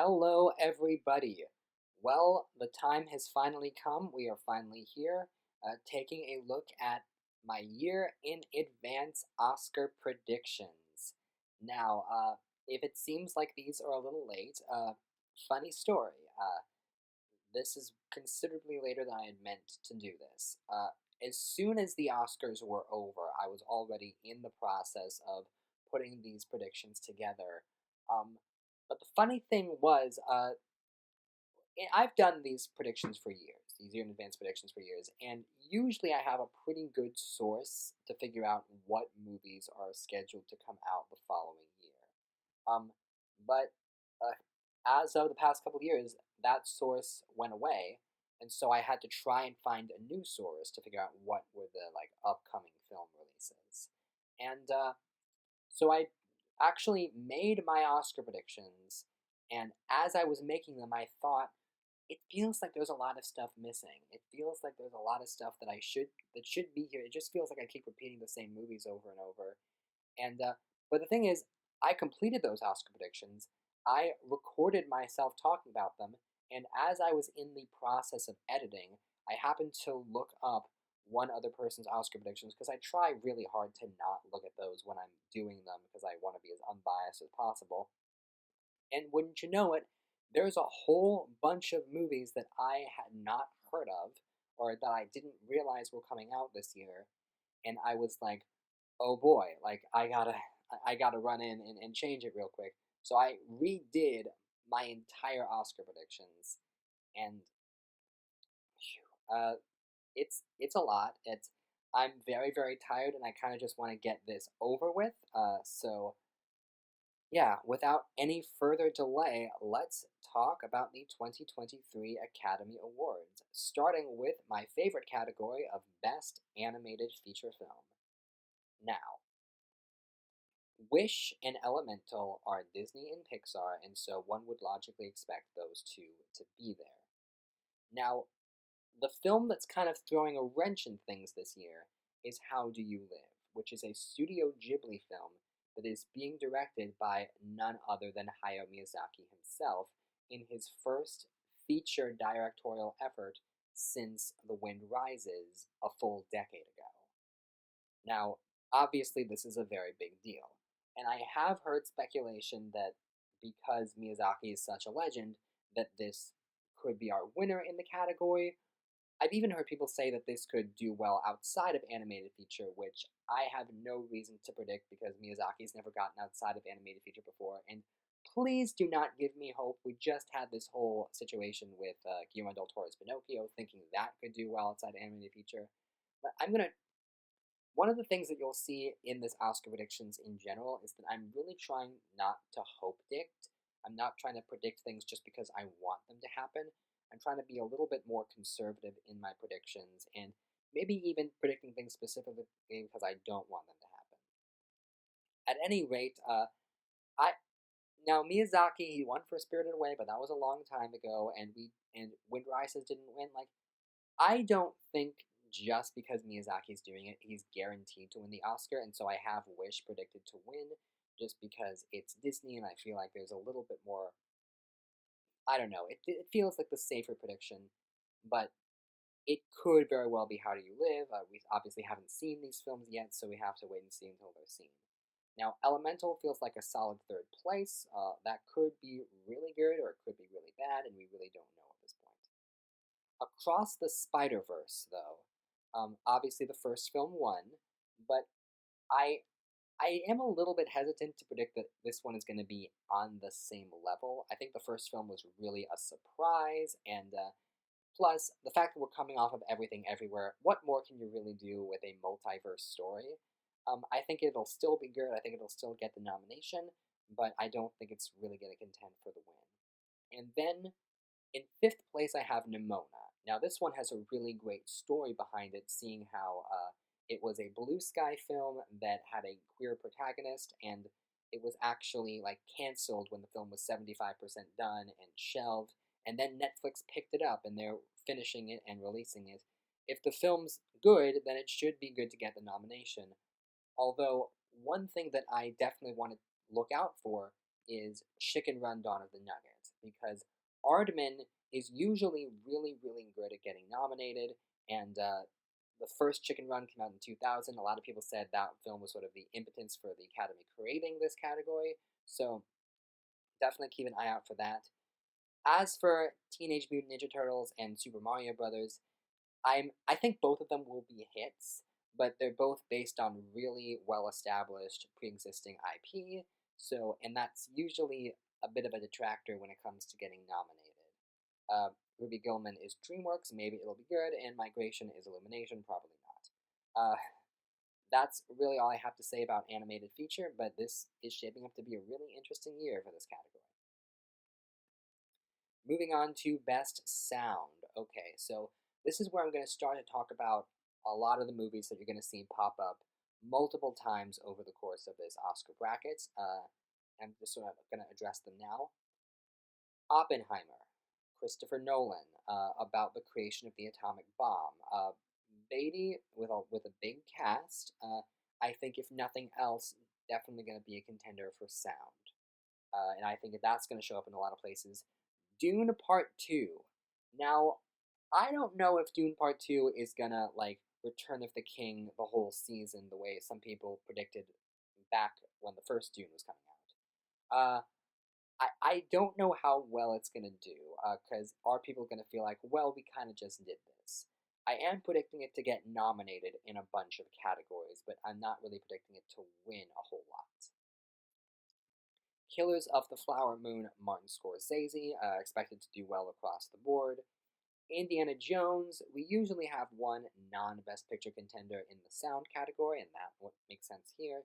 Hello, everybody. Well, the time has finally come. We are finally here, taking a look at my year in advance Oscar predictions. Now, if it seems like these are a little late, funny story. This is considerably later than I had meant to do this. As soon as the Oscars were over, I was already in the process of putting these predictions together. Um, but the funny thing was, I've done these predictions for years, these year in advance predictions for years, and usually I have a pretty good source to figure out what movies are scheduled to come out the following year. Um, but uh, as of the past couple of years, that source went away, and so I had to try and find a new source to figure out what were the upcoming film releases. And so I actually made my Oscar predictions, and as I was making them, I thought it feels like there's a lot of stuff missing. It feels like there's a lot of stuff that should be here. It just feels like I keep repeating the same movies over and over. And but the thing is, I completed those Oscar predictions. I recorded myself talking about them, and as I was in the process of editing, I happened to look up one other person's Oscar predictions because I try really hard to not look at those when I'm doing them because I want to be as unbiased as possible. And wouldn't you know it, there's a whole bunch of movies that I had not heard of or that I didn't realize were coming out this year. And I was like, oh boy, I gotta run in and change it real quick. So I redid my entire Oscar predictions, and uh, it's a lot. I'm very tired, and I kind of just want to get this over with. So yeah, without any further delay, let's talk about the 2023 Academy Awards, starting with my favorite category of Best Animated Feature Film. Now, Wish and Elemental are Disney and Pixar, and so one would logically expect those two to be there. Now, the film that's kind of throwing a wrench in things this year is How Do You Live, which is a Studio Ghibli film that is being directed by none other than Hayao Miyazaki himself in his first feature directorial effort since The Wind Rises a full decade ago. Now, obviously, this is a very big deal, and I have heard speculation that because Miyazaki is such a legend, that this could be our winner in the category. I've even heard people say that this could do well outside of animated feature, which I have no reason to predict because Miyazaki's never gotten outside of animated feature before. And please do not give me hope. We just had this whole situation with Guillermo del Toro's Pinocchio, thinking that could do well outside animated feature. But I'm gonna. One of the things that you'll see in this Oscar predictions in general is that I'm really trying not to hope dict. I'm not trying to predict things just because I want them to happen. I'm trying to be a little bit more conservative in my predictions and maybe even predicting things specifically because I don't want them to happen. At any rate, I now Miyazaki he won for Spirited Away, but that was a long time ago, and Wind Rises didn't win. I don't think just because Miyazaki's doing it, he's guaranteed to win the Oscar, and so I have Wish predicted to win just because it's Disney, and I feel like there's a little bit more. I don't know. It feels like the safer prediction, but it could very well be How Do You Live? We obviously haven't seen these films yet, so we have to wait and see until they're seen. Now, Elemental feels like a solid third place. That could be really good or it could be really bad, and we really don't know at this point. Across the Spider Verse, though, obviously the first film won, but I I am a little bit hesitant to predict that this one is going to be on the same level. I think the first film was really a surprise, and plus the fact that we're coming off of Everything Everywhere, what more can you really do with a multiverse story? I think it'll still be good. I think it'll still get the nomination, but I don't think it's really going to contend for the win. And then in fifth place, I have Nimona. Now, this one has a really great story behind it, seeing how it was a blue sky film that had a queer protagonist, and it was actually canceled when the film was 75% done and shelved. And then Netflix picked it up, and they're finishing it and releasing it. If the film's good, then it should be good to get the nomination. Although, one thing that I definitely want to look out for is Chicken Run Dawn of the Nugget. because Aardman is usually really, really good at getting nominated, and the first Chicken Run came out in 2000. A lot of people said that film was sort of the impotence for the Academy creating this category, so definitely keep an eye out for that. As for Teenage Mutant Ninja Turtles and Super Mario Brothers, I think both of them will be hits, but they're both based on really well-established pre-existing IP. So, and that's usually a bit of a detractor when it comes to getting nominated. Ruby Gillman is DreamWorks, maybe it'll be good, and Migration is Illumination, probably not. That's really all I have to say about animated feature, but this is shaping up to be a really interesting year for this category. Moving on to Best Sound. Okay, so this is where I'm going to start to talk about a lot of the movies that you're going to see pop up multiple times over the course of this Oscar brackets. I'm just sort of going to address them now. Oppenheimer, Christopher Nolan, about the creation of the atomic bomb. Beatty with a big cast. I think if nothing else, definitely going to be a contender for sound. And I think that's going to show up in a lot of places. Dune Part 2. Now, I don't know if Dune Part 2 is gonna, like, Return of the King the whole season the way some people predicted back when the first Dune was coming out. I don't know how well it's gonna do, because are people gonna feel like, well, we kind of just did this? I am predicting it to get nominated in a bunch of categories, but I'm not really predicting it to win a whole lot. Killers of the Flower Moon, Martin Scorsese, expected to do well across the board. Indiana Jones, we usually have one non-Best Picture contender in the sound category, and that would make sense here.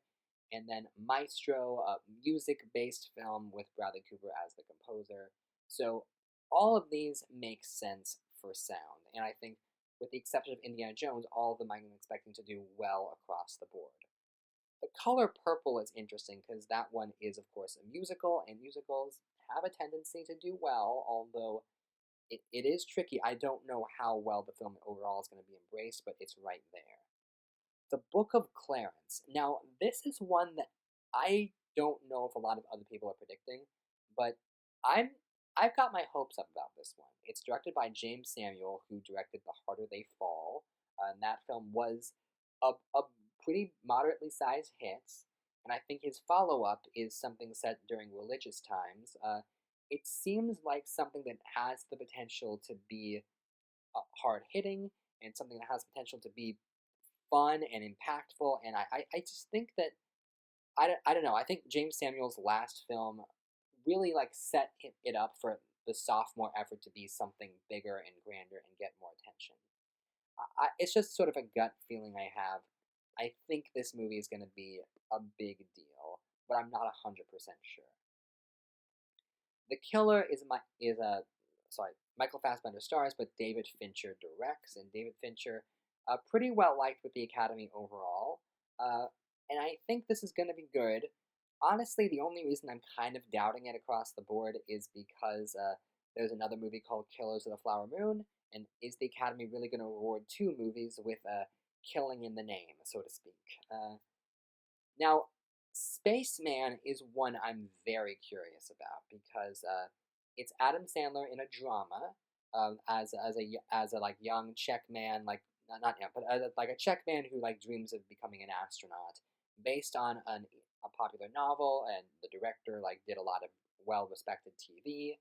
And then Maestro, a music-based film with Bradley Cooper as the composer. So all of these make sense for sound, and I think with the exception of Indiana Jones, all of them I'm expecting to do well across the board. The Color Purple is interesting because that one is, of course, a musical, and musicals have a tendency to do well, although it is tricky. I don't know how well the film overall is going to be embraced, but it's right there. The Book of Clarence. Now, this is one that I don't know if a lot of other people are predicting, but I've got my hopes up about this one. It's directed by James Samuel, who directed The Harder They Fall, and that film was a pretty moderately sized hit, and I think his follow-up is something set during religious times. It seems like something that has the potential to be hard-hitting, and something that has potential to be fun and impactful, and I just think that, I don't know, I think James Samuel's last film really, like, set it up for the sophomore effort to be something bigger and grander and get more attention. It's just sort of a gut feeling I have. I think this movie is going to be a big deal, but I'm not 100% sure. The Killer is Michael Fassbender stars, but David Fincher directs, and David Fincher, pretty well liked with the Academy overall, and I think this is going to be good. Honestly, the only reason I'm kind of doubting it across the board is because there's another movie called Killers of the Flower Moon, and is the Academy really going to reward two movies with a killing in the name, so to speak? Now, Spaceman is one I'm very curious about because it's Adam Sandler in a drama, as a like young Czech man, like not young, but like a Czech man who like dreams of becoming an astronaut, based on a popular novel, and the director like did a lot of well-respected TV,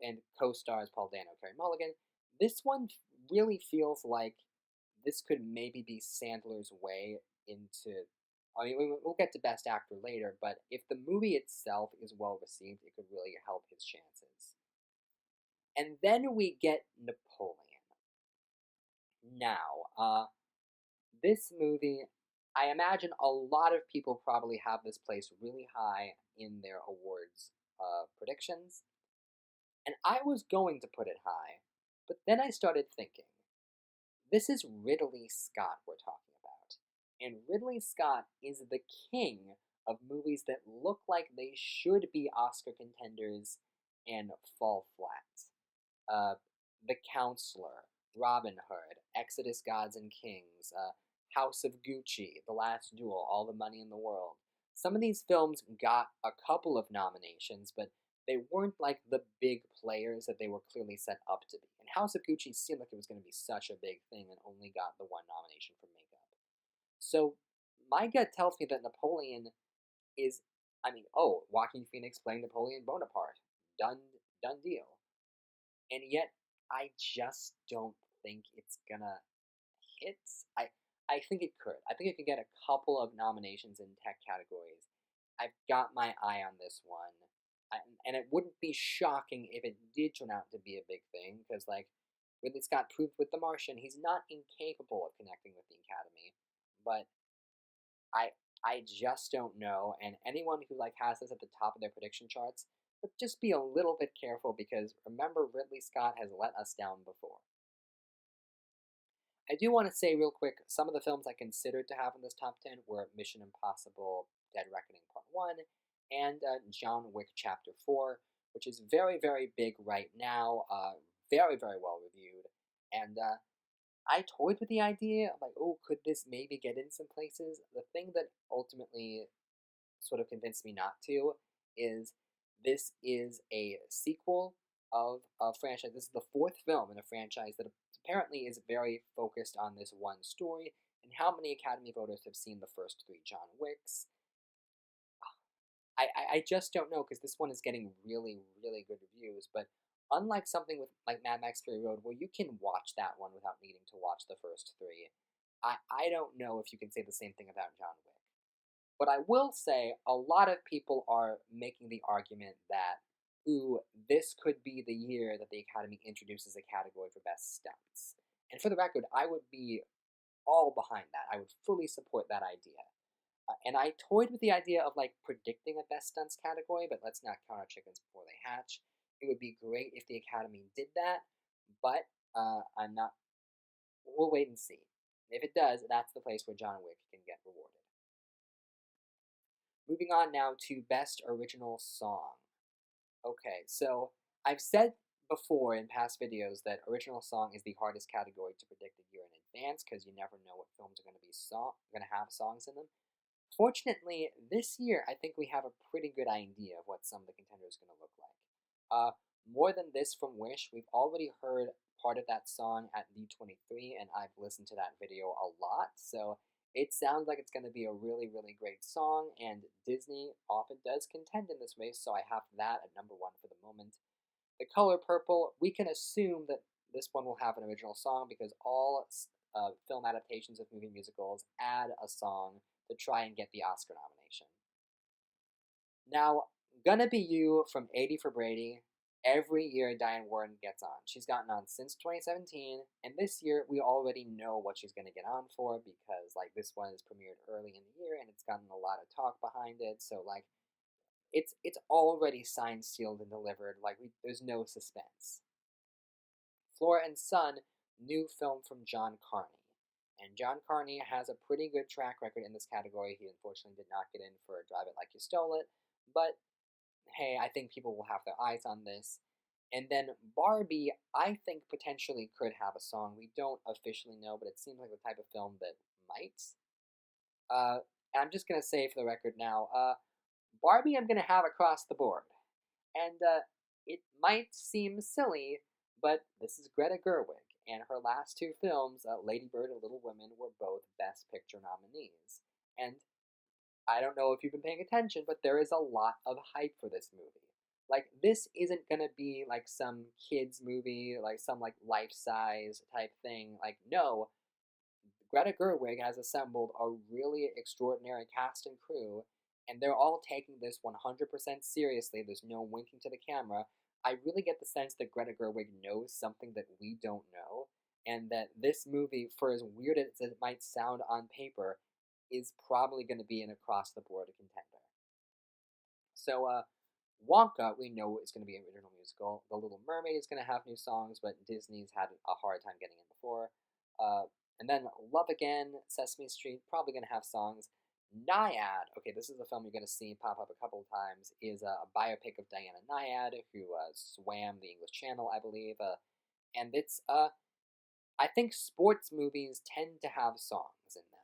and co-stars Paul Dano, Carey Mulligan. This one really feels like this could maybe be Sandler's way into. I mean, we'll get to Best Actor later, but if the movie itself is well received, it could really help his chances. And then we get Napoleon. Now, this movie, I imagine a lot of people probably have this placed really high in their awards predictions, and I was going to put it high, but then I started thinking, this is Ridley Scott we're talking about, and Ridley Scott is the king of movies that look like they should be Oscar contenders and fall flat. The Counselor, Robin Hood, Exodus Gods and Kings, House of Gucci, The Last Duel, All the Money in the World. Some of these films got a couple of nominations, but they weren't like the big players that they were clearly set up to be. And House of Gucci seemed like it was going to be such a big thing and only got the one nomination for makeup. So my gut tells me that Napoleon is, I mean, oh, Joaquin Phoenix playing Napoleon Bonaparte, done, done deal. And yet, I just don't think it's gonna hit. I, I think it could. I think it could get a couple of nominations in tech categories. I've got my eye on this one. And it wouldn't be shocking if it did turn out to be a big thing, because, like, Ridley Scott proved with The Martian, he's not incapable of connecting with the Academy. But I I just don't know. And anyone who like has this at the top of their prediction charts, but just be a little bit careful because remember Ridley Scott has let us down before. I do want to say real quick, some of the films I considered to have in this top 10 were Mission Impossible: Dead Reckoning Part 1 and John Wick Chapter 4, which is very, very big right now, very, very well reviewed. And I toyed with the idea of like, oh, could this maybe get in some places? The thing that ultimately sort of convinced me not to is this is a sequel of a franchise. This is the fourth film in a franchise that apparently is very focused on this one story. And how many Academy voters have seen the first three John Wicks? I just don't know because this one is getting really, really good reviews. But unlike something with like Mad Max Fury Road, where you can watch that one without needing to watch the first three, I don't know if you can say the same thing about John Wick. But I will say a lot of people are making the argument that, ooh, this could be the year that the Academy introduces a category for best stunts. And for the record, I would be all behind that. I would fully support that idea. And I toyed with the idea of like predicting a best stunts category, but let's not count our chickens before they hatch. It would be great if the Academy did that, but I'm not. We'll wait and see. If it does, that's the place where John Wick can get rewarded. Moving on now to Best Original Song. Okay, so I've said before in past videos that original song is the hardest category to predict a year in advance because you never know what films are going to have songs in them. Fortunately, this year I think we have a pretty good idea of what some of the contenders are going to look like. More than this from Wish, we've already heard part of that song at D23, and I've listened to that video a lot, so it sounds like it's going to be a really, really great song, and Disney often does contend in this race, so I have that at number one for the moment. The Color Purple, we can assume that this one will have an original song because all film adaptations of movie musicals add a song to try and get the Oscar nomination. Now, Gonna Be You from 80 for Brady. Every year Diane Warren gets on. She's gotten on since 2017, and this year we already know what she's going to get on for because like this one is premiered early in the year and it's gotten a lot of talk behind it. So like it's already signed, sealed, and delivered. Like there's no suspense. Flora and Son, new film from John Carney. And John Carney has a pretty good track record in this category. He unfortunately did not get in for Drive It Like You Stole It, but hey, I think people will have their eyes on this. And then Barbie, I think potentially could have a song. We don't officially know, but it seems like the type of film that might. And I'm just gonna say for the record now, Barbie, I'm gonna have across the board, and it might seem silly, but this is Greta Gerwig, and her last two films, Lady Bird and Little Women, were both Best Picture nominees. And I don't know if you've been paying attention, but there is a lot of hype for this movie. Like, this isn't gonna be like some kids movie, like some like life-size type thing. Like, no, Greta Gerwig has assembled a really extraordinary cast and crew, and they're all taking this 100% seriously. There's no winking to the camera. I really get the sense that Greta Gerwig knows something that we don't know, and that this movie, for as weird as it might sound on paper, is probably going to be an across-the-board contender. So, Wonka, we know is going to be an original musical. The Little Mermaid is going to have new songs, but Disney's had a hard time getting in before. And then Love Again, Sesame Street, probably going to have songs. Nyad, okay, this is a film you're going to see pop up a couple of times, is a biopic of Diana Nyad, who swam the English Channel, I believe. And it's, I think sports movies tend to have songs in them.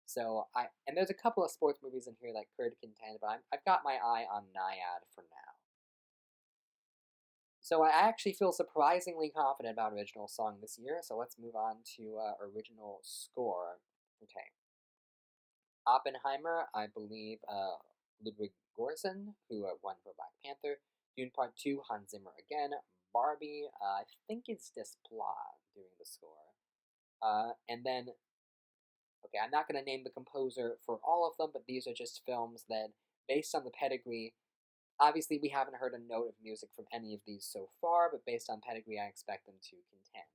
So, and there's a couple of sports movies in here that could contend, but I've got my eye on Nyad for now. So I actually feel surprisingly confident about original song this year. So let's move on to original score. Okay, Oppenheimer, I believe Ludwig Göransson, who won for Black Panther. Dune Part 2, Hans Zimmer again. Barbie, I think it's Desplat doing the score. And then, okay, I'm not going to name the composer for all of them, but these are just films that, based on the pedigree, obviously we haven't heard a note of music from any of these so far, but based on pedigree, I expect them to contend.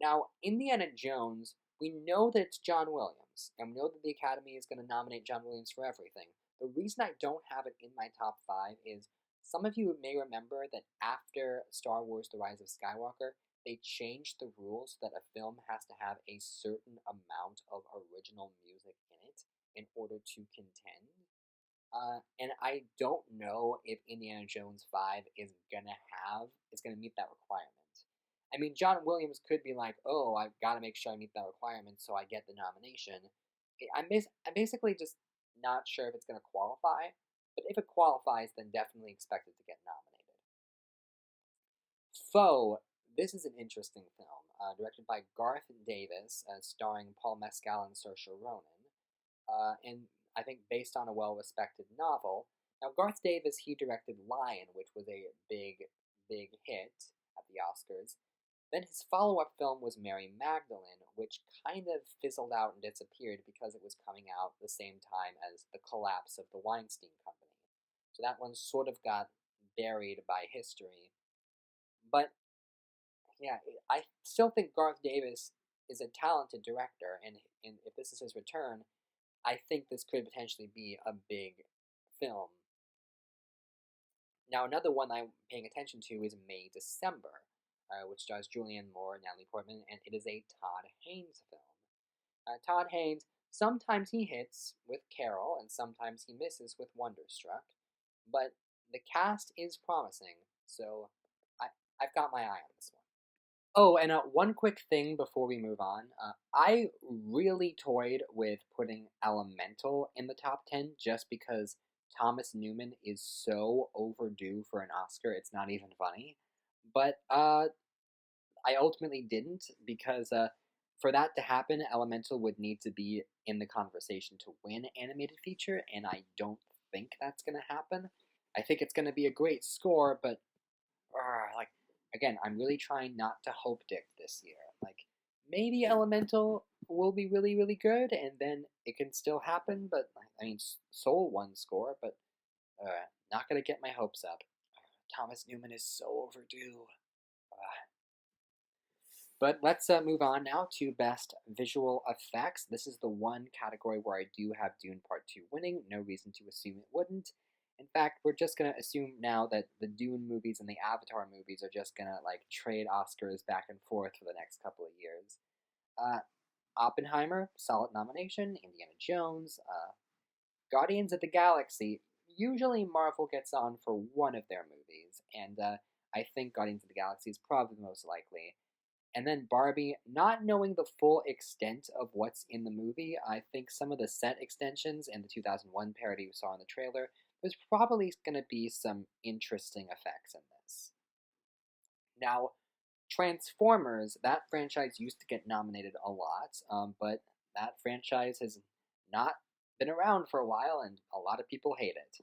Now, Indiana Jones, we know that it's John Williams, and we know that the Academy is going to nominate John Williams for everything. The reason I don't have it in my top 5 is some of you may remember that after Star Wars The Rise of Skywalker, they changed the rules that a film has to have a certain amount of original music in it in order to contend. And I don't know if Indiana Jones 5 is gonna meet that requirement. I mean, John Williams could be like, "Oh, I've got to make sure I meet that requirement so I get the nomination." I'm basically just not sure if it's gonna qualify, but if it qualifies, then definitely expect it to get nominated. Foe. This is an interesting film, directed by Garth Davis, starring Paul Mescal and Saoirse Ronan, and I think based on a well-respected novel. Now, Garth Davis, he directed Lion, which was a big hit at the Oscars. Then his follow-up film was Mary Magdalene, which kind of fizzled out and disappeared because it was coming out the same time as the collapse of the Weinstein Company. So that one sort of got buried by history. But yeah, I still think Garth Davis is a talented director, and if this is his return, I think this could potentially be a big film. Now, another one I'm paying attention to is May December, which stars Julianne Moore and Natalie Portman, and it is a Todd Haynes film. Todd Haynes, sometimes he hits with Carol, and sometimes he misses with Wonderstruck, but the cast is promising, so I've got my eye on this one. Oh, and one quick thing before we move on. I really toyed with putting Elemental in the top 10 just because Thomas Newman is so overdue for an Oscar, it's not even funny. But I ultimately didn't because for that to happen, Elemental would need to be in the conversation to win animated feature, and I don't think that's going to happen. I think it's going to be a great score, but like again, I'm really trying not to hope dick this year. Like maybe Elemental will be really good, and then it can still happen. But I mean, Soul won score, but not gonna get my hopes up. Thomas Newman is so overdue. But let's move on now to Best Visual Effects. This is the one category where I do have Dune Part 2 winning. No reason to assume it wouldn't. In fact, we're just going to assume now that the Dune movies and the Avatar movies are just going to like trade Oscars back and forth for the next couple of years. Oppenheimer, solid nomination. Indiana Jones. Guardians of the Galaxy. Usually Marvel gets on for one of their movies, and I think Guardians of the Galaxy is probably the most likely. And then Barbie, not knowing the full extent of what's in the movie, I think some of the set extensions and the 2001 parody we saw in the trailer, there's probably going to be some interesting effects in this. Now, Transformers, that franchise used to get nominated a lot, but that franchise has not been around for a while, and a lot of people hate it.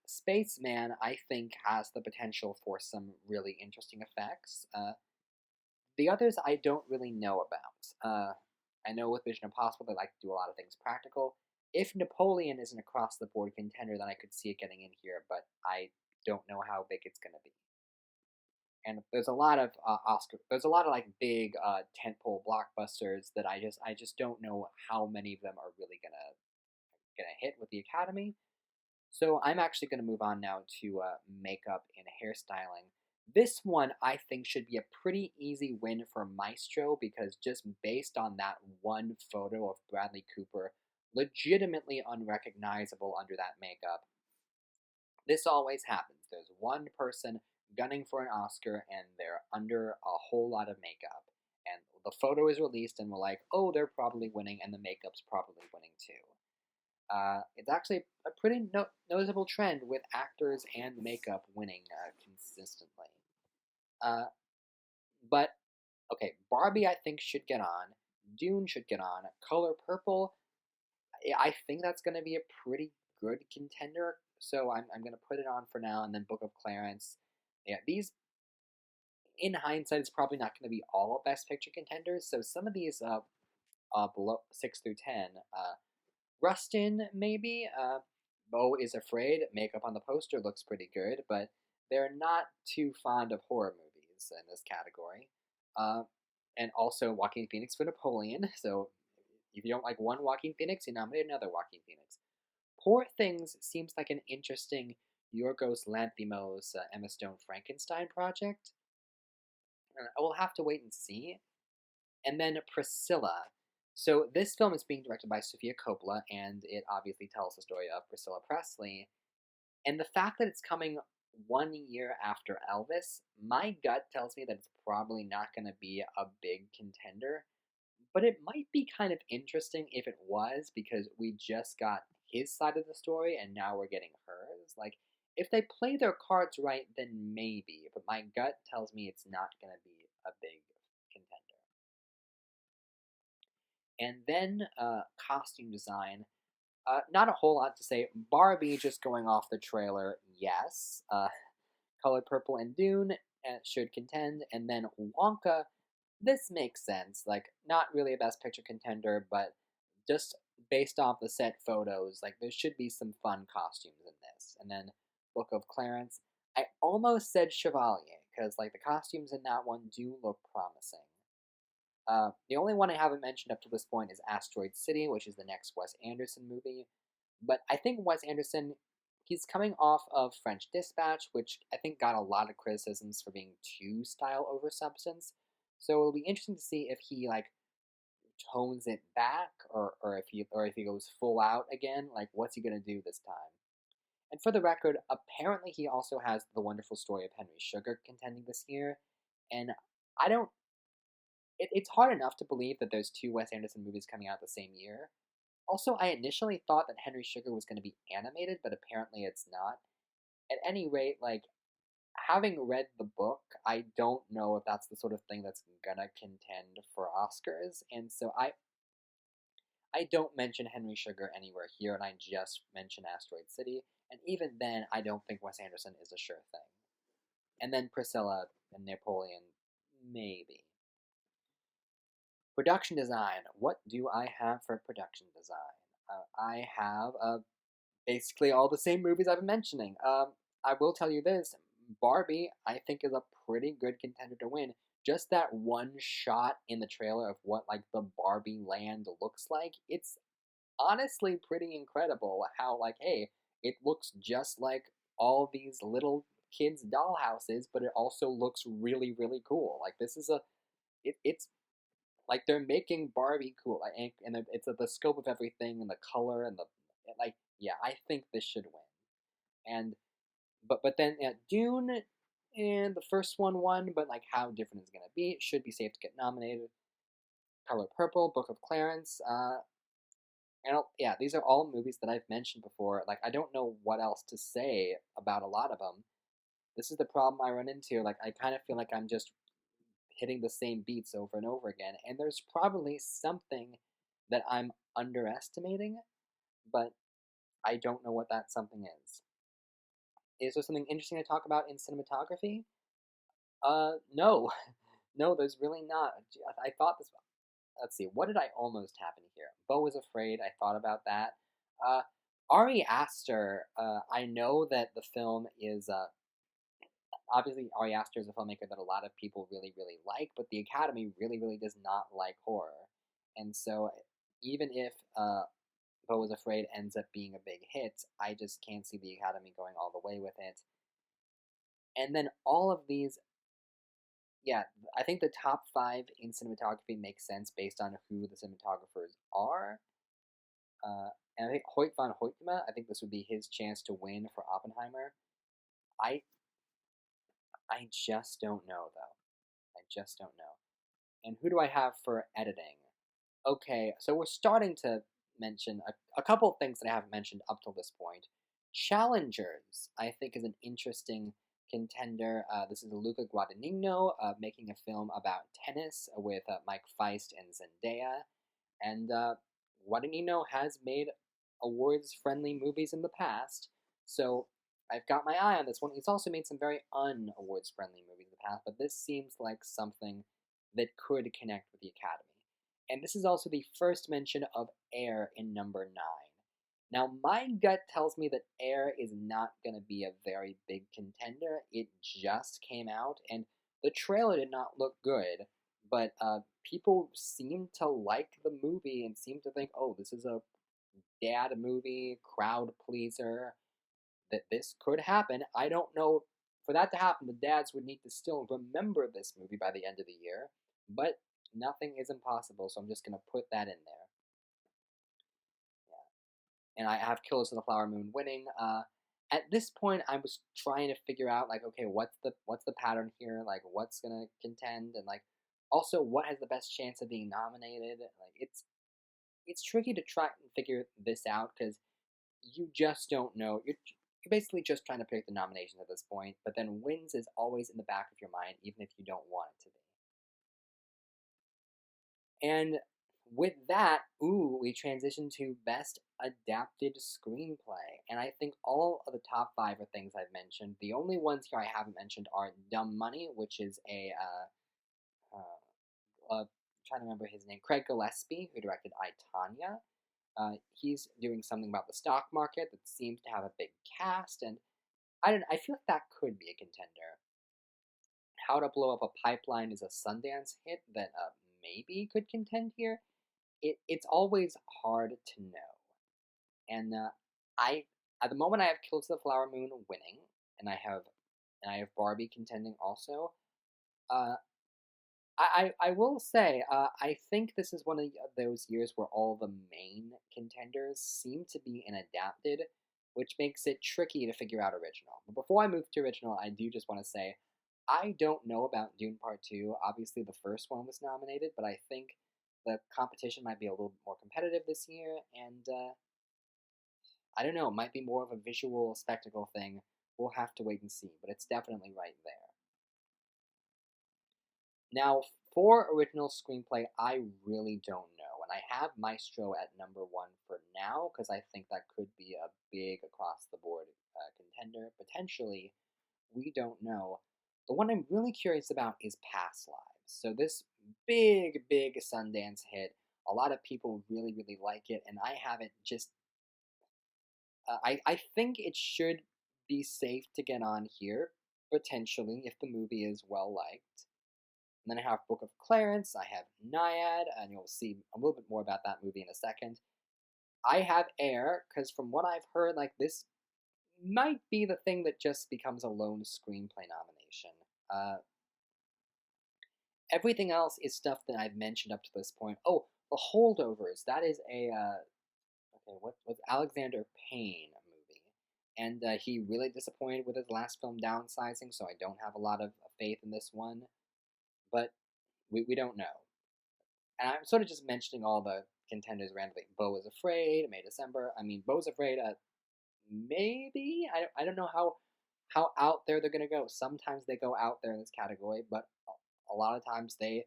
Spaceman, I think, has the potential for some really interesting effects. The others I don't really know about. I know with Mission Impossible they like to do a lot of things practical. If Napoleon is an across-the-board contender, then I could see it getting in here, but I don't know how big it's going to be. And there's a lot of there's a lot of like big tentpole blockbusters that I just don't know how many of them are really gonna hit with the Academy. So I'm actually gonna move on now to makeup and hairstyling. This one I think should be a pretty easy win for Maestro because just based on that one photo of Bradley Cooper, legitimately unrecognizable under that makeup. This always happens. There's one person gunning for an Oscar and they're under a whole lot of makeup. And the photo is released and we're like, oh, they're probably winning and the makeup's probably winning too. It's actually a pretty noticeable trend with actors and makeup winning consistently. Uh, but okay, Barbie I think should get on. Dune should get on. Color Purple, I think that's going to be a pretty good contender. So I'm going to put it on for now, and then Book of Clarence. Yeah, these in hindsight is probably not going to be all Best Picture contenders. So some of these below 6 through 10, Rustin maybe. Beau is Afraid. Makeup on the poster looks pretty good, but they're not too fond of horror movies in this category. Uh, and also Joaquin Phoenix for Napoleon. So if you don't like one Joaquin Phoenix, you nominate another Joaquin Phoenix. Poor Things seems like an interesting Yorgos Lanthimos Emma Stone Frankenstein project. I will have to wait and see. And then Priscilla. So this film is being directed by Sofia Coppola, and it obviously tells the story of Priscilla Presley. And the fact that it's coming 1 year after Elvis, my gut tells me that it's probably not going to be a big contender. But it might be kind of interesting if it was, because we just got his side of the story and now we're getting hers. Like, if they play their cards right, then maybe. But my gut tells me it's not going to be a big contender. And then costume design. Not a whole lot to say. Barbie, just going off the trailer, yes. Color Purple and Dune should contend. And then Wonka, this makes sense. Like, not really a Best Picture contender, but just based off the set photos, like, there should be some fun costumes in this. And then Book of Clarence, I almost said Chevalier, because, like, the costumes in that one do look promising. The only one I haven't mentioned up to this point is Asteroid City, which is the next Wes Anderson movie. But I think Wes Anderson, he's coming off of French Dispatch, which I think got a lot of criticisms for being too style over substance. So it'll be interesting to see if he like tones it back, or if he goes full out again. Like, what's he gonna do this time? And for the record, apparently he also has The Wonderful Story of Henry Sugar contending this year, and I don't it's hard enough to believe that there's two Wes Anderson movies coming out the same year. Also, I initially thought that Henry Sugar was going to be animated, but apparently it's not. At any rate, like, having read the book, I don't know if that's the sort of thing that's gonna contend for Oscars, and so I don't mention Henry Sugar anywhere here, and I just mention Asteroid City, and even then, I don't think Wes Anderson is a sure thing. And then Priscilla and Napoleon, maybe. Production design. What do I have for production design? I have basically all the same movies I've been mentioning. I will tell you this: Barbie, I think, is a pretty good contender to win. Just that one shot in the trailer of what like the Barbie land looks like, it's honestly pretty incredible. How like, hey, it looks just like all these little kids' dollhouses, but it also looks really, really cool. Like this is it's like they're making Barbie cool, and it's the scope of everything and the color and the like. Yeah, I think this should win. And but then Dune and the first one won, but like how different is it gonna be? It should be safe to get nominated. Color Purple, Book of Clarence. And yeah, these are all movies that I've mentioned before. Like I don't know what else to say about a lot of them. This is the problem I run into. Like I kind of feel like I'm just hitting the same beats over and over again, and there's probably something that I'm underestimating, but I don't know what that something is. Is there something interesting to talk about in cinematography? No. No, there's really not. I thought this. Let's see, what did I almost happen here? Beau was Afraid, I thought about that. Uh, Ari Aster, I know that the film is, obviously Ari Aster is a filmmaker that a lot of people really, really like, but the Academy really, really does not like horror. And so even if Beau was Afraid ends up being a big hit, I just can't see the Academy going all the way with it. And then all of these, yeah, I think the top five in cinematography makes sense based on who the cinematographers are. And I think Hoyt van Hoytema, I think this would be his chance to win for Oppenheimer. I I just don't know though. I just don't know. And who do I have for editing? Okay, so we're starting to mention a couple of things that I haven't mentioned up till this point. Challengers, I think, is an interesting contender. This is Luca Guadagnino making a film about tennis with Mike Feist and Zendaya. And Guadagnino has made awards-friendly movies in the past, so I've got my eye on this one. He's also made some very un-awards-friendly movies in the past, but this seems like something that could connect with the Academy. And this is also the first mention of Air in number 9. Now, my gut tells me that Air is not going to be a very big contender. It just came out, and the trailer did not look good, but people seem to like the movie and seem to think, oh, this is a dad movie, crowd pleaser, that this could happen. I don't know. For that to happen, the dads would need to still remember this movie by the end of the year, but nothing is impossible, so I'm just going to put that in there. Yeah. And I have Killers of the Flower Moon winning. At this point, I was trying to figure out, like, okay, what's the pattern here? Like, what's going to contend? And, like, also, what has the best chance of being nominated? Like, it's tricky to try and figure this out because you just don't know. You're basically just trying to pick the nominations at this point, but then wins is always in the back of your mind, even if you don't want it to be. And with that, we transition to Best Adapted Screenplay. And I think all of the top 5 are things I've mentioned. The only ones here I haven't mentioned are Dumb Money, which is I'm trying to remember his name, Craig Gillespie, who directed I, Tonya. He's doing something about the stock market that seems to have a big cast, and I feel like that could be a contender. How to Blow Up a Pipeline is a Sundance hit that maybe could contend here. It's always hard to know, and I at the moment I have Killers of the Flower Moon winning, and I have Barbie contending also. I will say, I think this is one of those years where all the main contenders seem to be in adapted, which makes it tricky to figure out original. But before I move to original, I do just want to say, I don't know about Dune Part 2. Obviously, the first one was nominated, but I think the competition might be a little bit more competitive this year, and I don't know, it might be more of a visual spectacle thing. We'll have to wait and see, but it's definitely right there. Now, for original screenplay, I really don't know. And I have Maestro at number 1 for now, because I think that could be a big across the board contender. Potentially, we don't know. The one I'm really curious about is Past Lives. So, this big Sundance hit, a lot of people really, really like it, and I haven't just. I think it should be safe to get on here, potentially, if the movie is well liked. And then I have Book of Clarence, I have Nyad, and you'll see a little bit more about that movie in a second. I have Air, because from what I've heard, like, this might be the thing that just becomes a lone screenplay nomination. Everything else is stuff that I've mentioned up to this point. Oh, The Holdovers, that is a, what was Alexander Payne movie. And he really disappointed with his last film, Downsizing, so I don't have a lot of faith in this one. But we don't know. And I'm sort of just mentioning all the contenders randomly. Beau is Afraid, May December. I mean, Beau's Afraid, maybe? I don't know how out there they're going to go. Sometimes they go out there in this category, but a lot of times they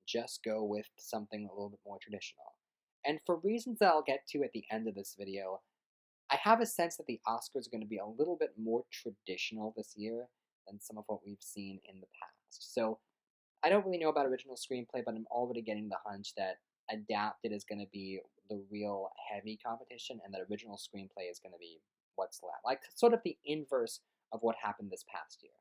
just go with something a little bit more traditional. And for reasons that I'll get to at the end of this video, I have a sense that the Oscars are going to be a little bit more traditional this year than some of what we've seen in the past. So I don't really know about original screenplay, but I'm already getting the hunch that adapted is going to be the real heavy competition, and that original screenplay is going to be what's left. Like, sort of the inverse of what happened this past year.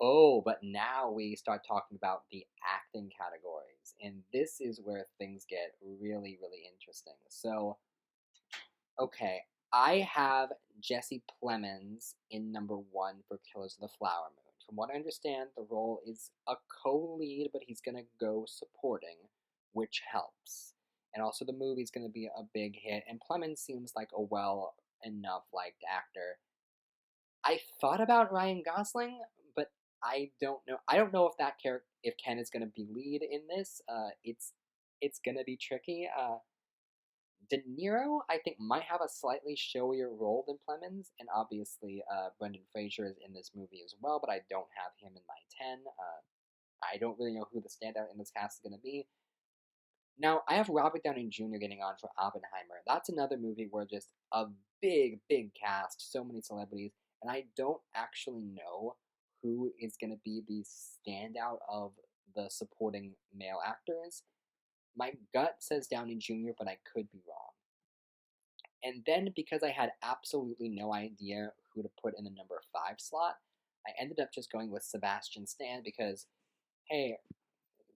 Oh, but now we start talking about the acting categories, and this is where things get really, really interesting. So, okay, I have Jesse Plemons in number 1 for Killers of the Flower Moon. From what I understand, the role is a co-lead, but he's going to go supporting, which helps. And also the movie's going to be a big hit, and Plemons seems like a well enough liked actor. I thought about Ryan Gosling, but I don't know. I don't know if Ken is going to be lead in this. It's going to be tricky. De Niro, I think, might have a slightly showier role than Plemons, and obviously Brendan Fraser is in this movie as well, but I don't have him in my 10. I don't really know who the standout in this cast is going to be. Now, I have Robert Downey Jr. getting on for Oppenheimer. That's another movie where just a big, big cast, so many celebrities, and I don't actually know who is going to be the standout of the supporting male actors. My gut says Downey Jr., but I could be wrong. And then because I had absolutely no idea who to put in the number 5 slot, I ended up just going with Sebastian Stan because, hey,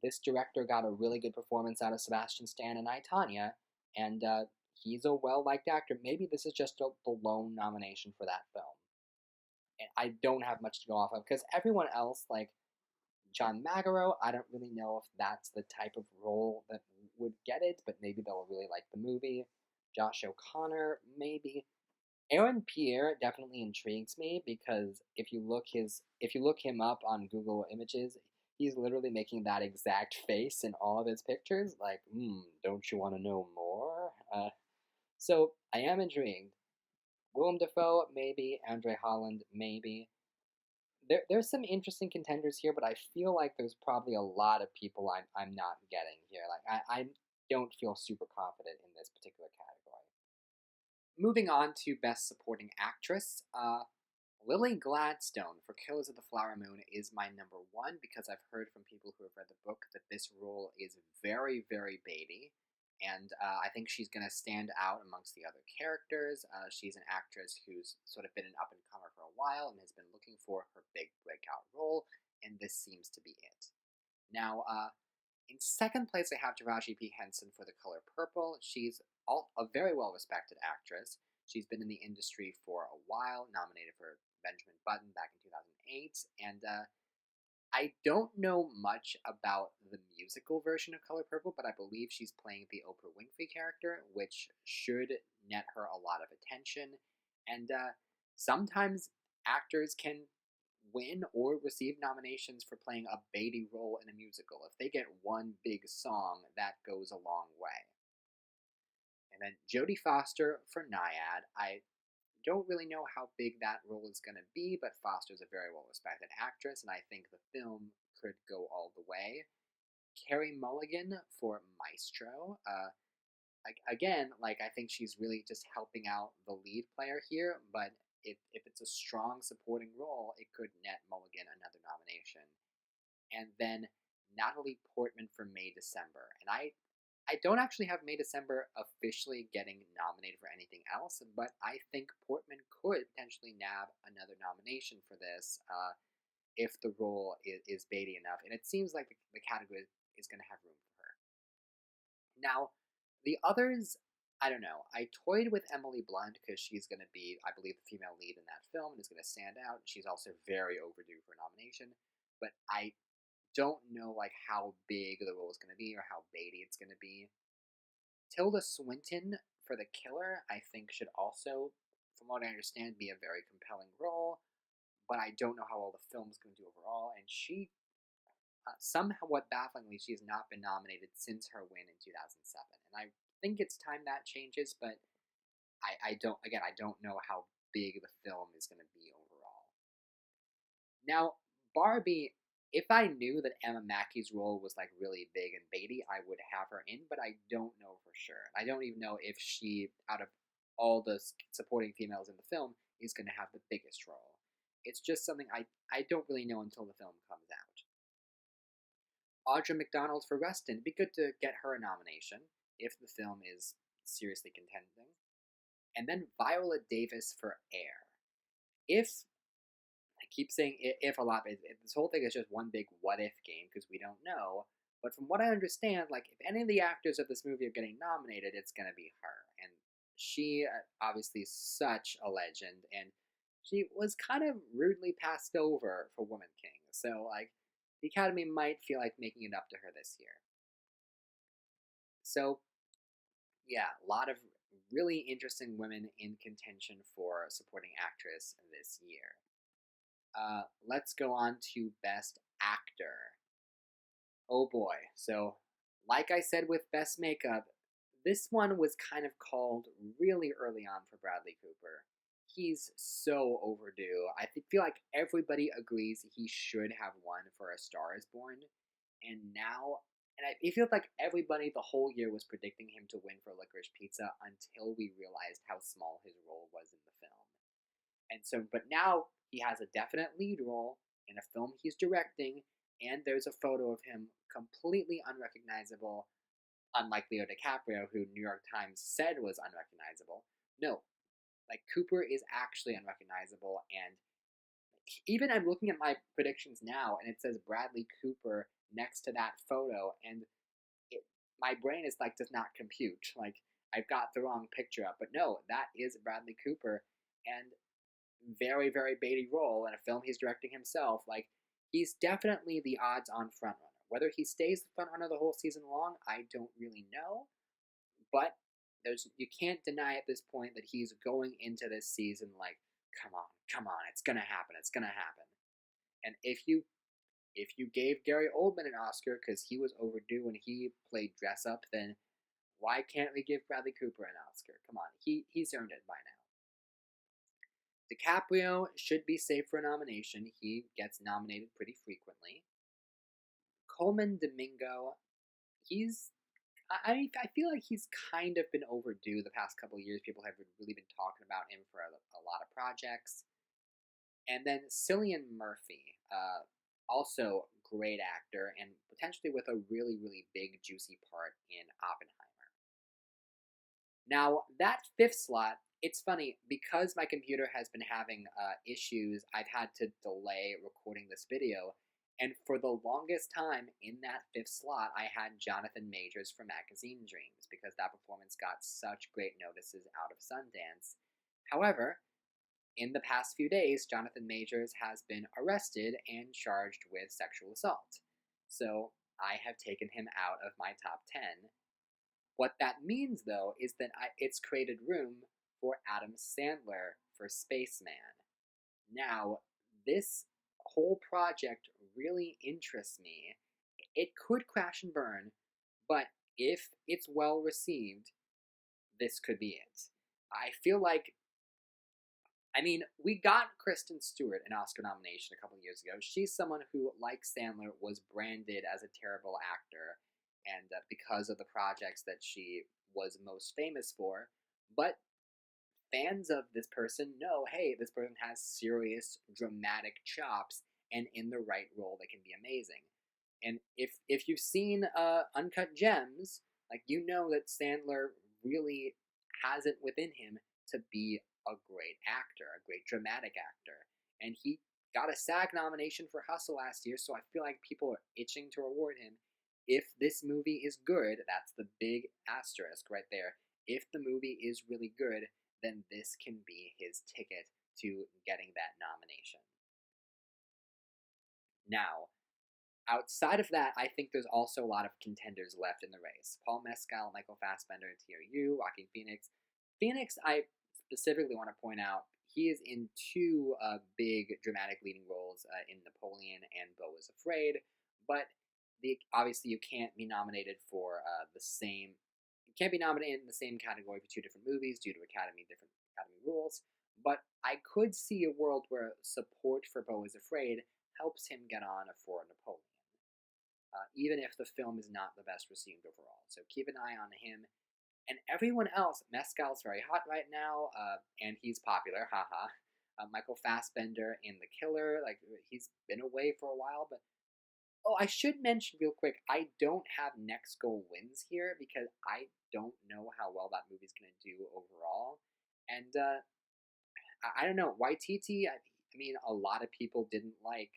this director got a really good performance out of Sebastian Stan and I, Tonya, and he's a well-liked actor. Maybe this is just the lone nomination for that film. And I don't have much to go off of because everyone else, like John Magaro, I don't really know if that's the type of role that would get it, but maybe they'll really like the movie. Josh O'Connor, maybe. Aaron Pierre definitely intrigues me because if you look him up on Google Images, he's literally making that exact face in all of his pictures. Like, don't you want to know more? So I am intrigued. Willem Dafoe, maybe. Andre Holland, maybe. There's some interesting contenders here, but I feel like there's probably a lot of people I'm not getting here. Like I don't feel super confident in this particular category. Moving on to Best Supporting Actress, Lily Gladstone for Killers of the Flower Moon is my number 1 because I've heard from people who have read the book that this role is very, very Beatty, and I think she's going to stand out amongst the other characters. She's an actress who's sort of been an up-and-comer for a while and has been looking for her big breakout role, and this seems to be it. Now, in second place, I have Taraji P. Henson for The Color Purple. She's a very well-respected actress. She's been in the industry for a while, nominated for Benjamin Button back in 2008, and I don't know much about the musical version of Color Purple, but I believe she's playing the Oprah Winfrey character, which should net her a lot of attention. And sometimes actors can win or receive nominations for playing a Beatty role in a musical. If they get one big song, that goes a long way. And then Jodie Foster for Nyad. I don't really know how big that role is going to be, but Foster's a very well-respected actress, and I think the film could go all the way. Carey Mulligan for Maestro. I think she's really just helping out the lead player here, but if it's a strong supporting role, it could net Mulligan another nomination. And then Natalie Portman for May December. And I don't actually have May December officially getting nominated for anything else, but I think Portman could potentially nab another nomination for this if the role is Beatty enough. And it seems like the category is going to have room for her. Now, the others, I don't know. I toyed with Emily Blunt because she's going to be, I believe, the female lead in that film and is going to stand out. She's also very overdue for a nomination, but I don't know like how big the role is going to be or how Beatty it's going to be. Tilda Swinton for The Killer, I think, should also, from what I understand, be a very compelling role, but I don't know how well the film is going to do overall. And she, somewhat bafflingly, she has not been nominated since her win in 2007. And I think it's time that changes, but I don't know how big the film is going to be overall. Now, Barbie, if I knew that Emma Mackey's role was like really big and Beatty, I would have her in, but I don't know for sure. I don't even know if she, out of all the supporting females in the film, is going to have the biggest role. It's just something I don't really know until the film comes out. Audra McDonald for Rustin. It'd be good to get her a nomination if the film is seriously contending. And then Viola Davis for Air. I keep saying if a lot, this whole thing is just one big what if game because we don't know. But from what I understand, like if any of the actors of this movie are getting nominated, it's going to be her. And she obviously is such a legend, and she was kind of rudely passed over for Woman King. So like the Academy might feel like making it up to her this year. So yeah, a lot of really interesting women in contention for supporting actress this year. Let's go on to Best Actor. Oh boy. So, like I said with Best Makeup, This one was kind of called really early on for Bradley Cooper. He's so overdue. feel like everybody agrees he should have won for A Star Is Born, and now, it feels like everybody the whole year was predicting him to win for Licorice Pizza until we realized how small his role was in the film. And so, but now he has a definite lead role in a film he's directing, and there's a photo of him completely unrecognizable, unlike Leo DiCaprio, who New York Times said was unrecognizable. No, like Cooper is actually unrecognizable, and even I'm looking at my predictions now, and it says Bradley Cooper next to that photo, and my brain is like does not compute. Like I've got the wrong picture up, but no, that is Bradley Cooper, and very very baity role in a film he's directing himself. Like he's definitely the odds-on frontrunner. Whether he stays the frontrunner the whole season long, I don't really know, but you can't deny at this point that he's going into this season like, come on, it's gonna happen, it's gonna happen. And if you gave Gary Oldman an Oscar because he was overdue when he played dress up, then why can't we give Bradley Cooper an Oscar? Come on, he's earned it by now. DiCaprio should be safe for a nomination. He gets nominated pretty frequently. Colman Domingo, I feel like he's kind of been overdue the past couple of years. People have really been talking about him for a lot of projects. And then Cillian Murphy, also great actor and potentially with a really, really big, juicy part in Oppenheimer. Now, that fifth slot, it's funny, because my computer has been having issues, I've had to delay recording this video, and for the longest time in that fifth slot, I had Jonathan Majors for Magazine Dreams, because that performance got such great notices out of Sundance. However, in the past few days, Jonathan Majors has been arrested and charged with sexual assault. So I have taken him out of my top 10. What that means, though, is that it's created room for Adam Sandler for Spaceman. Now, this whole project really interests me. It could crash and burn, but if it's well received, this could be it. I feel like, we got Kristen Stewart an Oscar nomination a couple years ago. She's someone who, like Sandler, was branded as a terrible actor, and because of the projects that she was most famous for. But fans of this person know, hey, this person has serious dramatic chops, and in the right role, they can be amazing. And if you've seen Uncut Gems, like you know that Sandler really has it within him to be a great actor, a great dramatic actor, and he got a SAG nomination for Hustle last year. So I feel like people are itching to reward him. If this movie is good, that's the big asterisk right there. If the movie is really good, then this can be his ticket to getting that nomination. Now, outside of that, I think there's also a lot of contenders left in the race. Paul Mescal, Michael Fassbender, T.R.U., Joaquin Phoenix. Phoenix, I specifically want to point out, he is in two big dramatic leading roles in Napoleon and Beau is Afraid, but obviously you can't be nominated for you can't be nominated in the same category for two different movies due to different Academy rules, but I could see a world where support for Beau is Afraid helps him get on for Napoleon, even if the film is not the best received overall. So keep an eye on him. And everyone else, Mescal's very hot right now, and he's popular, haha. Michael Fassbender in The Killer, like, he's been away for a while, but I should mention real quick, I don't have Next Goal Wins here, because I don't know how well that movie's going to do overall. And, I don't know, Waititi, a lot of people didn't like,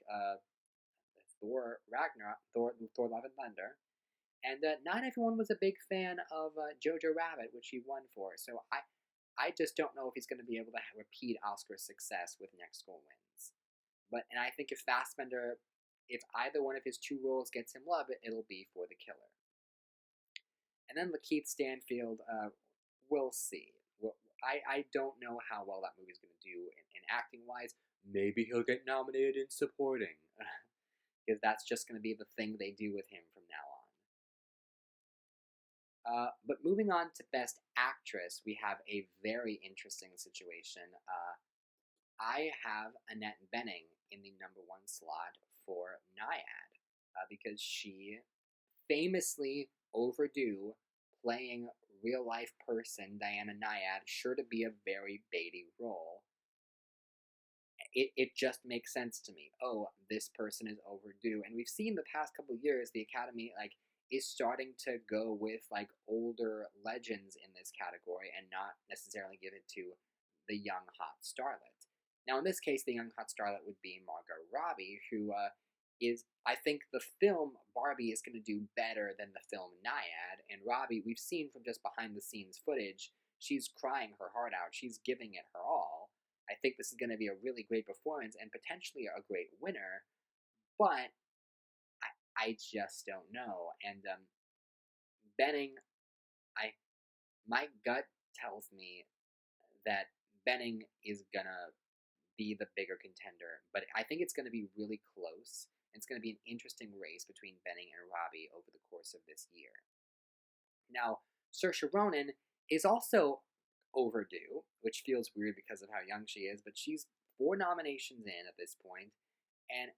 Thor Ragnarok, Thor Love and Thunder. And not everyone was a big fan of Jojo Rabbit, which he won for. So I just don't know if he's going to be able to repeat Oscar success with Next Goal Wins. And I think if either one of his two roles gets him love, it'll be for The Killer. And then Lakeith Stanfield, we'll see. I don't know how well that movie's going to do in acting-wise. Maybe he'll get nominated in supporting, because that's just going to be the thing they do with him from now But moving on to Best Actress, we have a very interesting situation. I have Annette Bening in the number one slot for Naiad because she famously overdue playing real life person Diana Naiad, sure to be a very baity role. It just makes sense to me. Oh, this person is overdue, and we've seen the past couple of years the Academy is starting to go with older legends in this category and not necessarily give it to the young hot starlet. Now, in this case, the young hot starlet would be Margot Robbie, who is, I think, the film Barbie is going to do better than the film Naiad. And Robbie, we've seen from just behind the scenes footage, she's crying her heart out. She's giving it her all. I think this is going to be a really great performance and potentially a great winner, but I just don't know. And Bening, my gut tells me that Bening is gonna be the bigger contender, but I think it's gonna be really close. It's gonna be an interesting race between Bening and Robbie over the course of this year. Now, Saoirse Ronan is also overdue, which feels weird because of how young she is, but she's 4 nominations in at this point, and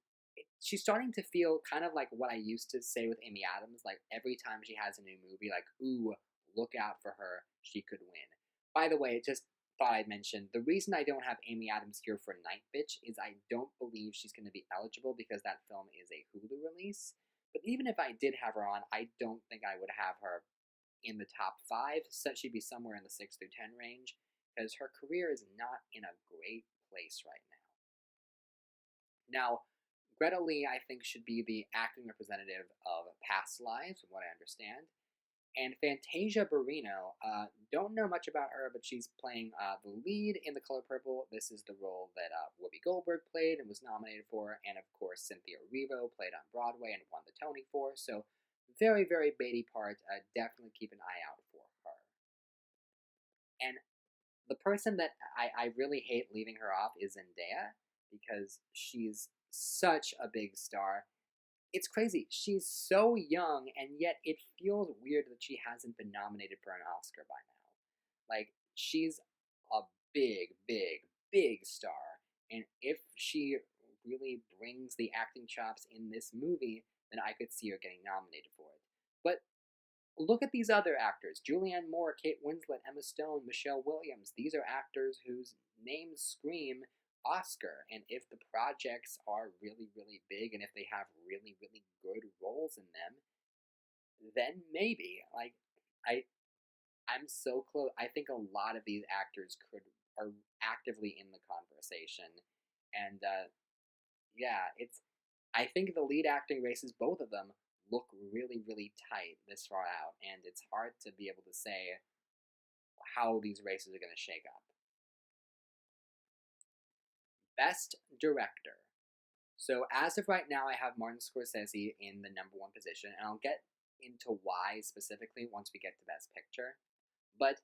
she's starting to feel kind of like what I used to say with Amy Adams, like every time she has a new movie, like, ooh, look out for her, she could win. By the way, just thought I'd mention, the reason I don't have Amy Adams here for Night Bitch is I don't believe she's going to be eligible because that film is a Hulu release. But even if I did have her on, I don't think I would have her in the top 5, so she'd be somewhere in the 6 through 10 range, because her career is not in a great place right now. Now, Greta Lee, I think, should be the acting representative of Past Lives, from what I understand. And Fantasia Barrino, don't know much about her, but she's playing the lead in The Color Purple. This is the role that Whoopi Goldberg played and was nominated for, and of course Cynthia Erivo played on Broadway and won the Tony for. So very, very baity part. Definitely keep an eye out for her. And the person that I really hate leaving her off is Zendaya, because she's such a big star. It's crazy. She's so young, and yet it feels weird that she hasn't been nominated for an Oscar by now. Like, she's a big, big, big star, and if she really brings the acting chops in this movie, then I could see her getting nominated for it. But look at these other actors: Julianne Moore, Kate Winslet, Emma Stone, Michelle Williams. These are actors whose names scream Oscar, and if the projects are really, really big and if they have really, really good roles in them, then maybe. I'm so close. I think a lot of these actors are actively in the conversation, and yeah, it's. I think the lead acting races, both of them, look really, really tight this far out, and it's hard to be able to say how these races are going to shake up. Best Director. So as of right now, I have Martin Scorsese in the number one position, and I'll get into why specifically once we get to Best Picture. But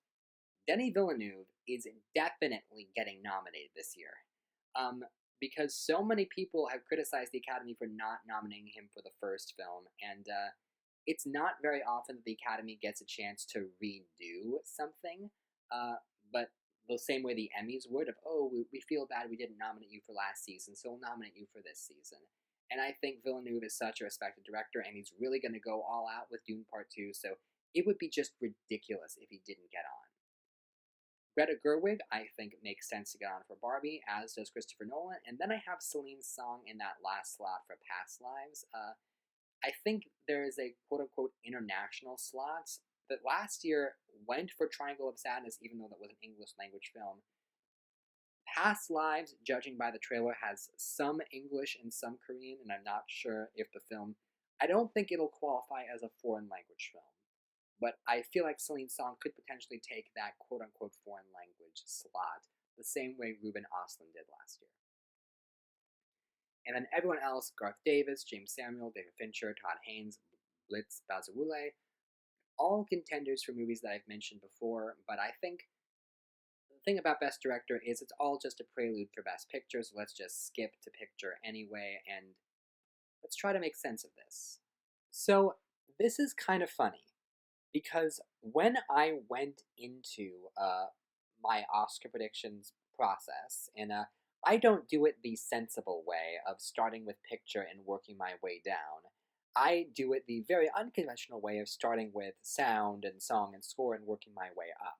Denis Villeneuve is definitely getting nominated this year. Because so many people have criticized the Academy for not nominating him for the first film, and it's not very often that the Academy gets a chance to redo something, but the same way the Emmys would, of, oh, we feel bad we didn't nominate you for last season, so we'll nominate you for this season. And I think Villeneuve is such a respected director, and he's really going to go all out with Dune Part 2, so it would be just ridiculous if he didn't get on. Greta Gerwig, I think, makes sense to get on for Barbie, as does Christopher Nolan, and then I have Celine Song in that last slot for Past Lives. I think there is a quote-unquote international slot that last year went for Triangle of Sadness, even though that was an English language film. Past Lives, judging by the trailer, has some English and some Korean, and I'm not sure if the film... I don't think it'll qualify as a foreign language film, but I feel like Celine Song could potentially take that quote-unquote foreign language slot, the same way Ruben Östlund did last year. And then everyone else, Garth Davis, James Samuel, David Fincher, Todd Haynes, Blitz Bazawule, all contenders for movies that I've mentioned before, but I think the thing about Best Director is it's all just a prelude for Best Picture, so let's just skip to Picture anyway, and let's try to make sense of this. So, this is kind of funny, because when I went into my Oscar predictions process, and I don't do it the sensible way of starting with picture and working my way down. I do it the very unconventional way of starting with sound and song and score and working my way up.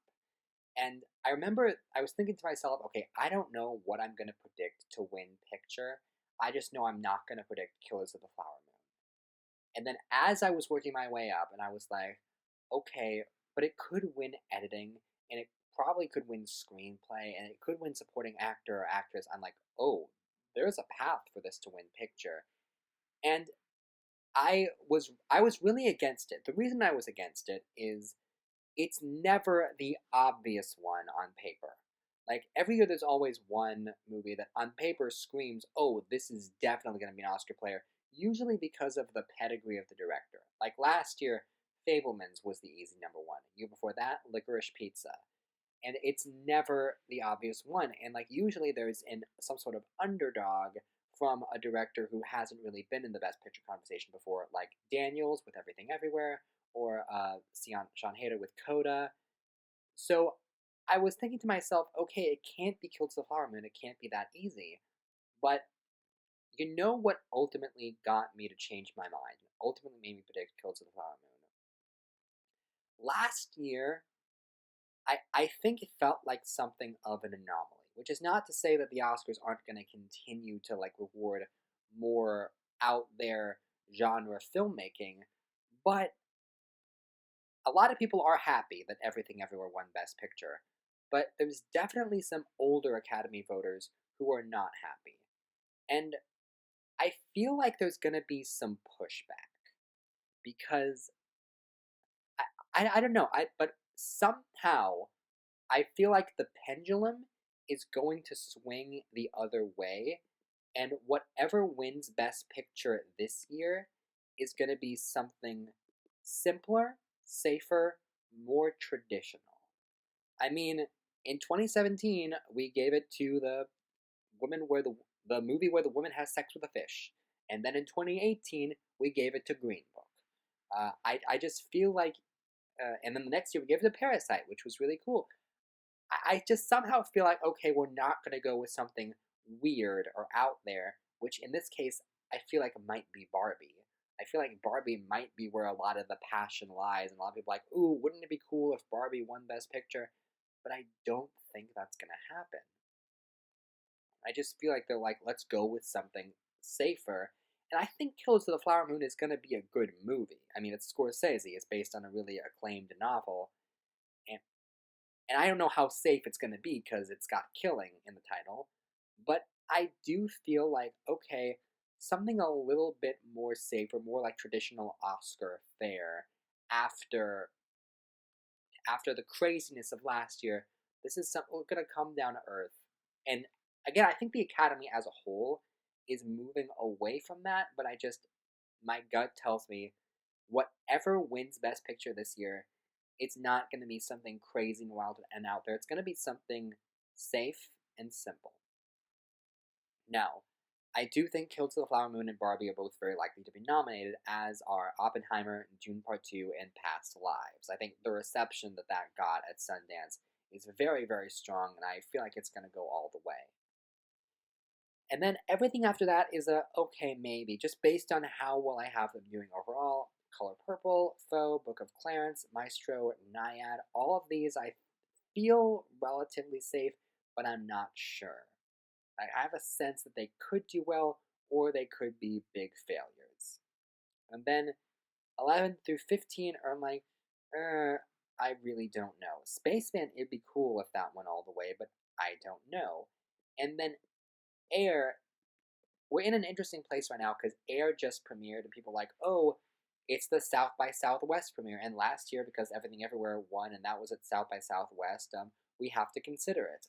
And I remember I was thinking to myself, okay, I don't know what I'm going to predict to win picture. I just know I'm not going to predict Killers of the Flower Moon. And then as I was working my way up, and I was like, okay, but it could win editing, and it probably could win screenplay, and it could win supporting actor or actress. I'm like, oh, there's a path for this to win picture. And I was really against it. The reason I was against it is it's never the obvious one on paper. Like every year, there's always one movie that on paper screams, "Oh, this is definitely going to be an Oscar player." Usually because of the pedigree of the director. Like last year, Fablemans was the easy number one. Year before that, Licorice Pizza, and it's never the obvious one. And like usually, there's some sort of underdog from a director who hasn't really been in the Best Picture conversation before, like Daniels with Everything Everywhere, or Sean Hayter with Coda. So I was thinking to myself, okay, it can't be Killed to the Flower Moon. It can't be that easy. But you know what ultimately got me to change my mind? Ultimately made me predict Killed to the Flower Moon. Last year, I think it felt like something of an anomaly, which is not to say that the Oscars aren't going to continue to like reward more out there genre filmmaking, but a lot of people are happy that Everything Everywhere won Best Picture, but there's definitely some older Academy voters who are not happy. And I feel like there's going to be some pushback because I don't know, but somehow I feel like the pendulum is going to swing the other way, and whatever wins Best Picture this year is going to be something simpler, safer, more traditional. I mean, in 2017, we gave it to the woman where the movie where the woman has sex with a fish, and then in 2018, we gave it to Green Book. I just feel like, and then the next year we gave it to Parasite, which was really cool. I just somehow feel like, okay, we're not going to go with something weird or out there, which in this case, I feel like might be Barbie. I feel like Barbie might be where a lot of the passion lies, and a lot of people are like, ooh, wouldn't it be cool if Barbie won Best Picture? But I don't think that's going to happen. I just feel like they're like, let's go with something safer. And I think Killers of the Flower Moon is going to be a good movie. I mean, it's Scorsese. It's based on a really acclaimed novel. And and I don't know how safe it's going to be because it's got killing in the title, but I do feel like, okay, something a little bit more safer, more like traditional Oscar fare after the craziness of last year. This is something we're going to come down to earth. And again, I think the Academy as a whole is moving away from that, but my gut tells me whatever wins Best Picture this year, it's not going to be something crazy and wild and out there. It's going to be something safe and simple. Now, I do think Killed to the Flower Moon and Barbie are both very likely to be nominated, as are Oppenheimer, Dune Part 2, and Past Lives. I think the reception that got at Sundance is very, very strong, and I feel like it's going to go all the way. And then everything after that is a okay, maybe, just based on how well I have them doing overall. Color Purple, Foe, Book of Clarence, Maestro, Naiad, all of these I feel relatively safe, but I'm not sure. I have a sense that they could do well, or they could be big failures. And then 11 through 15 are like, I really don't know. Spaceman, it'd be cool if that went all the way, but I don't know. And then Air, we're in an interesting place right now because Air just premiered, and people are like, oh, it's the South by Southwest premiere. And last year, because Everything Everywhere won, and that was at South by Southwest, we have to consider it,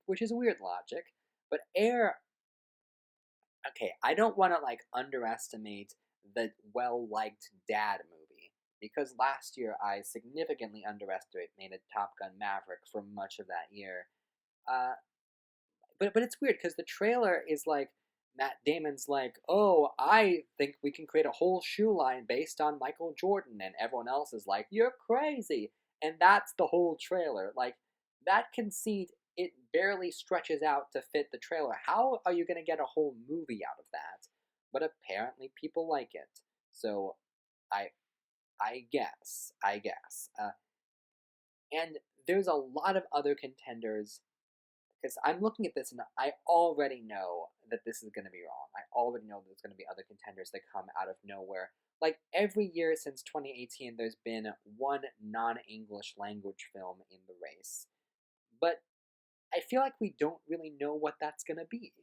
which is weird logic. But Air, okay, I don't want to like underestimate the well-liked Dad movie, because last year I significantly underestimated Top Gun Maverick for much of that year. Uh, but it's weird because the trailer is like Matt Damon's like, oh, I think we can create a whole shoe line based on Michael Jordan, and everyone else is like, you're crazy. And that's the whole trailer. Like, that conceit, it barely stretches out to fit the trailer. How are you going to get a whole movie out of that? But apparently people like it. So, I I guess. And there's a lot of other contenders because I'm looking at this and I already know that this is going to be wrong. I already know there's going to be other contenders that come out of nowhere. Like every year since 2018, there's been one non English language film in the race. But I feel like we don't really know what that's going to be.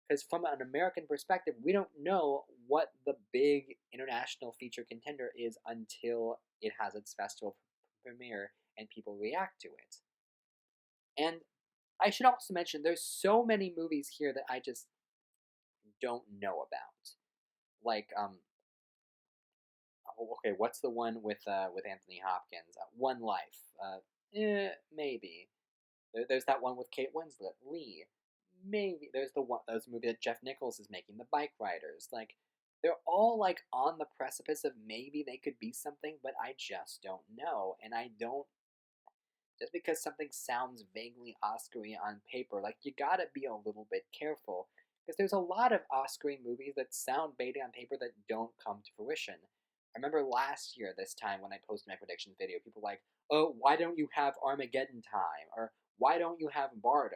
Because from an American perspective, we don't know what the big international feature contender is until it has its festival premiere and people react to it. And I should also mention there's so many movies here that I just don't know about. Like, okay, what's the one with Anthony Hopkins? One Life. Maybe. There's that one with Kate Winslet. Lee. Maybe. There's there's a movie that Jeff Nichols is making, The Bike Riders. Like, they're all like on the precipice of maybe they could be something, but I just don't know, and I don't just because something sounds vaguely Oscar-y on paper, like you gotta be a little bit careful. Because there's a lot of Oscar-y movies that sound baity on paper that don't come to fruition. I remember last year, this time, when I posted my prediction video, people were like, oh, why don't you have Armageddon Time? Or why don't you have Bardo?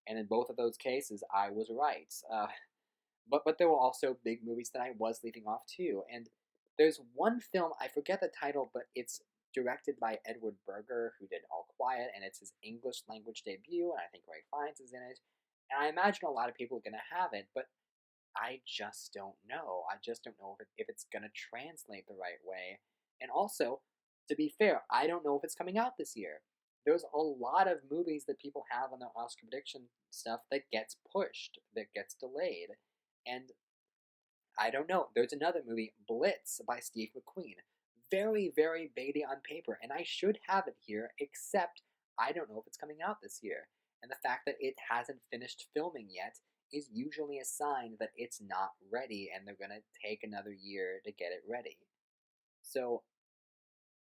And in both of those cases, I was right. But there were also big movies that I was leaving off too. And there's one film, I forget the title, but it's directed by Edward Berger, who did All Quiet, and it's his English language debut, and I think Ray Fiennes is in it. And I imagine a lot of people are going to have it, but I just don't know. I just don't know if it's going to translate the right way. And also, to be fair, I don't know if it's coming out this year. There's a lot of movies that people have on their Oscar prediction stuff that gets pushed, that gets delayed. And I don't know. There's another movie, Blitz, by Steve McQueen. Very, very baity on paper, and I should have it here, except I don't know if it's coming out this year. And the fact that it hasn't finished filming yet is usually a sign that it's not ready and they're going to take another year to get it ready. So,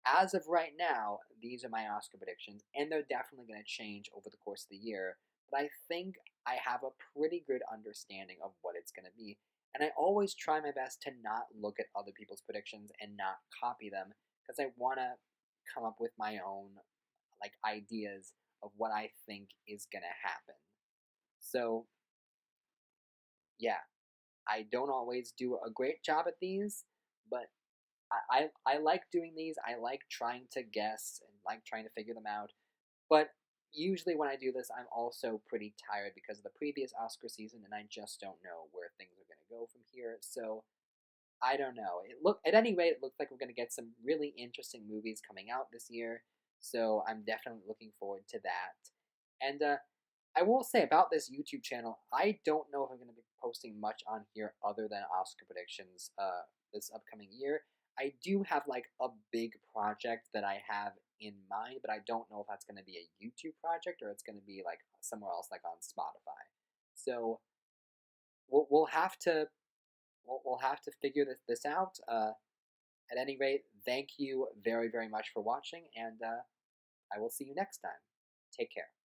as of right now, these are my Oscar predictions, and they're definitely going to change over the course of the year. But I think I have a pretty good understanding of what it's going to be. And I always try my best to not look at other people's predictions and not copy them because I want to come up with my own like ideas of what I think is going to happen. So, yeah, I don't always do a great job at these, but I like doing these. I like trying to guess and like trying to figure them out. But usually when I do this, I'm also pretty tired because of the previous Oscar season, and I just don't know where things are going to go from here. So I don't know. At any rate, it looks like we're going to get some really interesting movies coming out this year. So I'm definitely looking forward to that. And I will say about this YouTube channel, I don't know if I'm going to be posting much on here other than Oscar predictions this upcoming year. I do have like a big project that I have in mind, but I don't know if that's going to be a YouTube project or it's going to be like somewhere else, like on Spotify. So we'll have to we'll have to figure this out. At any rate, thank you very very much for watching, and I will see you next time. Take care.